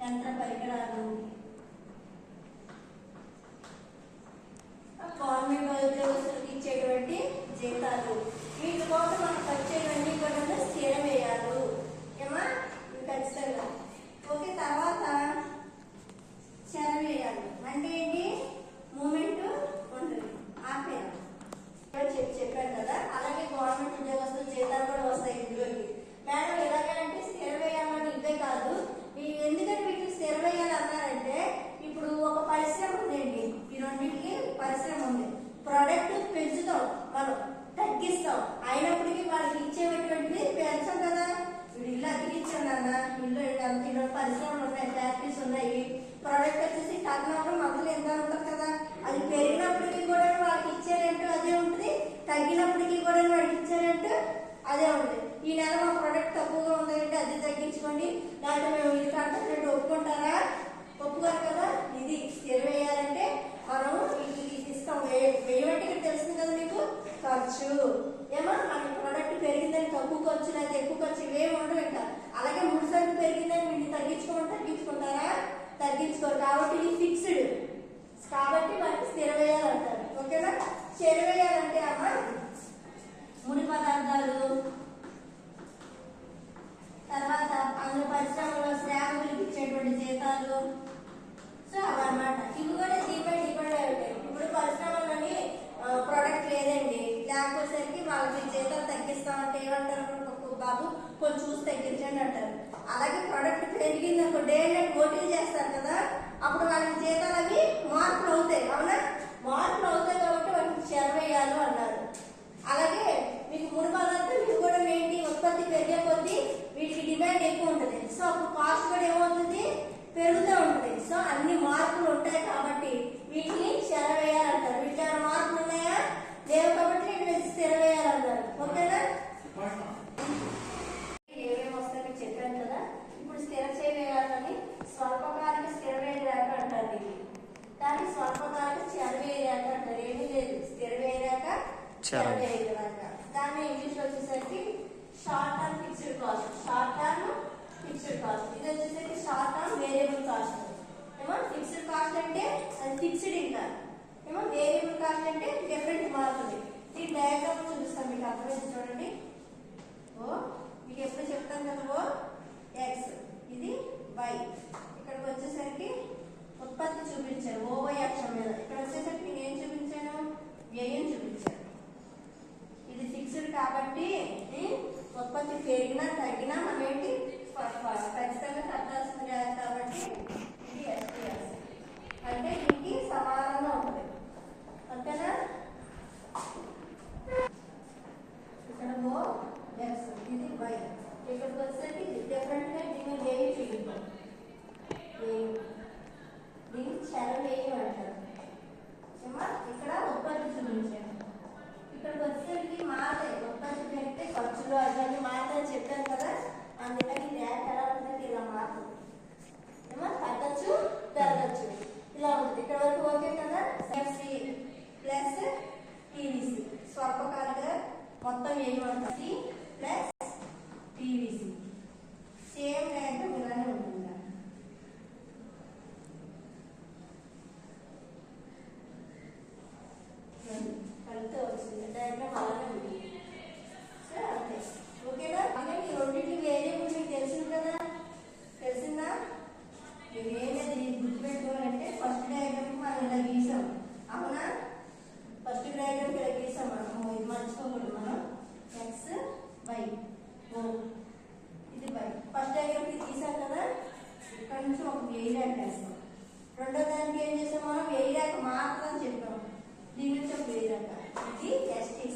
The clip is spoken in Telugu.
యంత్ర పరికరాలు, గవర్నమెంట్ ఉద్యోగస్తులకు ఇచ్చేటువంటి జీతాలు, వీటి కోసం మనకు వచ్చేవన్నీ కూడా స్థిర వ్యయాలు ఏమా ఖచ్చితంగా. ఓకే, తర్వాత చర వ్యయాలు అంటే ఏంటి? మూమెంట్ ఉంటుంది, ఆపేయాలి చెప్పాను కదా. అలాగే గవర్నమెంట్ ఉద్యోగస్తుల జీతాలు కూడా వస్తాయి ఇందులోకి. మేడం ఎలాగంటే స్థిర వ్యయాలని ఇవే కాదు, ఎందుకంటే వీటికి స్థిర వ్యయాలు అన్నారంటే ఇప్పుడు ఒక పరిశ్రమ ఉందండి, ఈ రెండింటికి పరిశ్రమ ఉంది, ప్రోడక్ట్ పెంచుతాం మనం, తగ్గిస్తాం, అయినప్పటికీ వాళ్ళకి ఇచ్చేటువంటిది పెంచాం కదా. ఇప్పుడు ఇల్లు అతికిచ్చాం నాన్న, ఇల్లు పరిశ్రమలు ఉన్నాయి, ఫ్యాక్టరీస్ ఉన్నాయి, ప్రోడక్ట్ వచ్చేసి టర్న్ ఓవర్ మంత్లీ ఎంత ఉంటుంది కదా, అది పెరిగినప్పటికీ కూడా వాళ్ళకి ఇచ్చే రెంట్ అదే ఉంటుంది, తగ్గినప్పటికీ కూడా వాళ్ళకి ఇచ్చే రెంట్ అదే ఉంటుంది. ఈ నెల మా ప్రోడక్ట్ తక్కువగా ఉందంటే అది తగ్గించుకోండి, లేకపోతే మేము ఇది కట్టాలంటే ఒప్పుకుంటారా? ఒప్పుకోరు కదా. ఇది స్థిర వ్యయాలంటే మనం వీటికి ఇస్తాం. వేయమంటే ఇక్కడ తెలుస్తుంది కదా మీకు, ఖర్చు ఏమో మనకి ప్రోడక్ట్ పెరిగిందని తక్కువ ఖర్చు లేదా ఎక్కువ ఖర్చు ఇవేమి ఉండవు. ఇంకా అలాగే ముడిసరుకు పెరిగిందని వీటిని తగ్గించుకుంటారా? తగ్గించుకోరు. కాబట్టి ఇది ఫిక్స్డ్, కాబట్టి మనకి స్థిర వ్యయాలు అంటారు. ఓకేనా. చర వ్యయాలంటే అమ్మ ముడి పదార్థాలు, తర్వాత అందులో పరిశ్రమలో శ్రామికులకు ఇచ్చేటువంటి జీతాలు, సో అవన్నమాట. ఇవి కూడా దీనిపై డిపెండ్ అయి ఉంటాయి. ఇప్పుడు పరిశ్రమలోని ప్రోడక్ట్ లేదండి, లేకపోయేసరికి వాళ్ళకి జీతాలు తగ్గిస్తామంటే ఏమంటారు? బాబు కొంచెం చూసి తగ్గించండి అంటారు. అలాగే ప్రోడక్ట్ పెరిగింది అనుకో, డే అండ్ నైట్ ఓటీలు చేస్తారు కదా, అప్పుడు వాళ్ళకి జీతాలు అవి మార్పులు అవుతాయి. అవునా, మార్పులు అవుతాయి కాబట్టి వాటికి చర వ్యయాలు అన్నారు. అలాగే మీకు ముడి పదార్థాలు ఇవి కూడా ఏంటి? ఉత్పత్తి పెరిగే కొద్దీ వీటికి డిమాండ్ ఎక్కువ ఉంటుంది, సో అప్పుడు కాస్ట్ కూడా ఏమవుతుంది? పెరుగుతూ ఉంటుంది. సో అన్ని మార్పులు ఉంటాయి కాబట్టి వీటిని చర వ్యయాలు అంటారు. వీటికి ఏమైనా మార్పులు ఉన్నాయా? లేవు కాబట్టి వీటిని స్థిర వ్యయాలు అంటారు. ఓకేనా. ఏమేమి వస్తాయో చెప్పాను కదా. ఇప్పుడు స్థిర వ్యయాలని స్వల్పకాలిక స్థిర వ్యయ రేఖ అంటారు ఇది, కానీ స్వల్పకాలిక చర వ్యయ రేఖ అంటారు. ఏమీ లేదు, స్థిర వ్యయ రేఖ, చర వ్యయ రేఖ. దాన్ని ఇంగ్లీష్ వచ్చేసరికి short term fixed cost, short term fixed cost. ఇది వచ్చేసరికి షార్ట్ టర్మ్ వేరియబుల్ కాస్ట్. ఏమో ఫిక్స్డ్ కాస్ట్ అంటే అది ఫిక్స్డ్, ఇంకా ఏమో వేరియబుల్ కాస్ట్ అంటే డిఫరెంట్ మారుతుంది. ఈ డయాగ్రామ్ చూపిస్తాను మీకు అర్థమైంది చూడండి. ఓ మీకు ఎప్పుడు చెప్తాను కదా, ఓ ఎక్స్, ఇది వై. ఇక్కడికి వచ్చేసరికి ఉత్పత్తి చూపించాను ఓవై అక్షం మీద, ఇక్కడ వచ్చేసరికి నేను ఏం చూపించాను? వ్యయం చూపించాను. ఇది ఫిక్స్డ్ కాబట్టి ఉత్పత్తి పెరిగినా తగ్గినా మనం ఏంటి ఖచ్చితంగా కట్టాల్సింది కాబట్టి ఇది ఎస్టీఎస్ అంటే దీనికి సమానంగా ఉంటుంది. అంతేనా. ఇక్కడ ఓ ఎక్స్, ఇది వై. ఇక్కడికి వచ్చేసరికి డిఫరెంట్ గా దీన్ని వేయి చూపించాం, దీన్ని చర వ్యయం అంటారు. ఇక్కడ ఉత్పత్తి చూపించాను. ఇక్కడికి వచ్చేసరికి మారే ఉత్పత్తి పెరిగితే ఖర్చులు అవన్నీ మారుతాయని చెప్పాను కదా, అందుకని రేఖ ఎలా ఉంటుంది? ఇలా మారుతుంది. ఏమో తగ్గచ్చు పెరగచ్చు, ఇలా ఉంటుంది. ఇక్కడ వరకు ఓకే కదా. ఎఫ్సి ప్లస్ టీవీసీ స్వల్పకాలిక మొత్తం ఏమంటుంది ప్లస్ టీవీసీ సేమ్ రేఖ ఇలానే ఉంటుంది. కలిపితే వచ్చింది డయాగ్రామ్ అలానే ఉంటుంది. సరే అంతే. ఓకేనా. అలాగే ఈ రెండింటి వేరియబుల్ మీకు తెలిసింది కదా, తెలిసిందా? మీరు ఏమేది గుర్తుపెట్టుకోవాలంటే ఫస్ట్ డయాగ్రామ్ మనం ఇలా గీసాం, అవునా? ఫస్ట్ డయాగ్రామ్ ఇలా గీసాం మనం, ఇది మర్చిపోకూడదు మనం. ఎక్స్ వై ఓ, ఇది వై. ఫస్ట్ డయాగ్రామ్ ఇది గీసాం కదా, ఇక్కడ నుంచి ఒక వేయి రేఖ వేస్తాం. రెండో దానికి ఏం చేసాం మనం? వేయి రేఖ మాత్రం చెప్పాం, దీని నుంచి ఒక వేయి రేఖ. ఇది ఎస్టీ